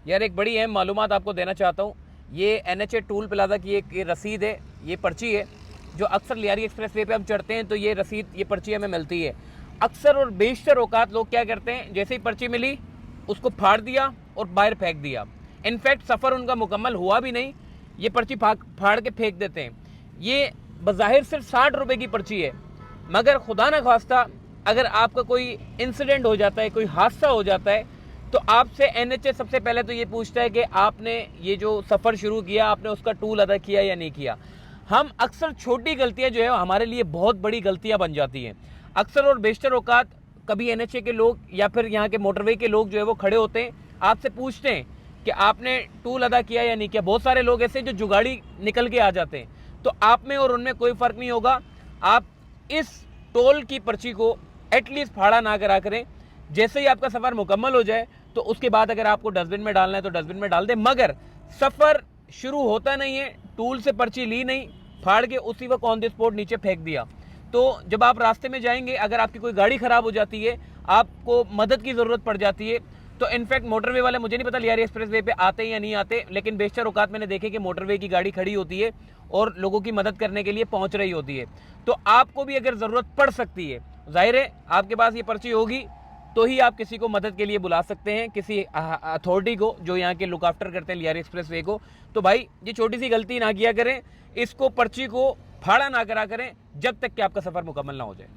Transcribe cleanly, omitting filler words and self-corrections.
यार एक बड़ी अहम मालूमात आपको देना चाहता हूँ। ये NHA टूल प्लाजा की एक रसीद है, ये पर्ची है जो अक्सर लियारी एक्सप्रेस वे पे हम चढ़ते हैं तो ये रसीद, ये पर्ची हमें मिलती है। अक्सर और बेशतर औकात लोग क्या करते हैं, जैसे ही पर्ची मिली उसको फाड़ दिया और बाहर फेंक दिया। इनफैक्ट सफ़र उनका मुकम्मल हुआ भी नहीं, ये पर्ची फाड़ के फेंक देते हैं। ये बज़ाहिर सिर्फ 60 रुपये की पर्ची है, मगर खुदा न खास्ता अगर आपका कोई इंसिडेंट हो जाता है, कोई हादसा हो जाता है, तो आपसे NHA सबसे पहले तो ये पूछता है कि आपने ये जो सफ़र शुरू किया आपने उसका टूल अदा किया या नहीं किया। हम अक्सर छोटी गलतियां जो है हमारे लिए बहुत बड़ी गलतियां बन जाती हैं। अक्सर और बेशतर औकात कभी NHA के लोग या फिर यहाँ के मोटरवे के लोग जो है वो खड़े होते हैं, आपसे पूछते हैं कि आपने टूल अदा किया या नहीं किया। बहुत सारे लोग ऐसे जो जुगाड़ी निकल के आ जाते हैं, तो आप में और उनमें कोई फ़र्क नहीं होगा। आप इस टोल की पर्ची को एटलीस्ट फाड़ा ना करा करें। जैसे ही आपका सफ़र मुकम्मल हो जाए तो उसके बाद अगर आपको डस्टबिन में डालना है तो डस्टबिन में डाल दें, मगर सफ़र शुरू होता नहीं है, टूल से पर्ची ली नहीं, फाड़ के उसी वक्त ऑन द स्पॉट नीचे फेंक दिया। तो जब आप रास्ते में जाएंगे, अगर आपकी कोई गाड़ी ख़राब हो जाती है, आपको मदद की ज़रूरत पड़ जाती है, तो इनफैक्ट मोटरवे वाले, मुझे नहीं पता लियारी एक्सप्रेस वे पे आते हैं या नहीं आते, लेकिन बेशतर औकात मैंने देखे कि मोटरवे की गाड़ी खड़ी होती है और लोगों की मदद करने के लिए पहुंच रही होती है। तो आपको भी अगर ज़रूरत पड़ सकती है, जाहिर है आपके पास ये पर्ची होगी तो ही आप किसी को मदद के लिए बुला सकते हैं, किसी अथॉरिटी को जो यहाँ के लुक आफ्टर करते हैं लियारी एक्सप्रेस वे को। तो भाई ये छोटी सी गलती ना किया करें, इसको पर्ची को फाड़ा ना करा करें जब तक कि आपका सफ़र मुकम्मल ना हो जाए।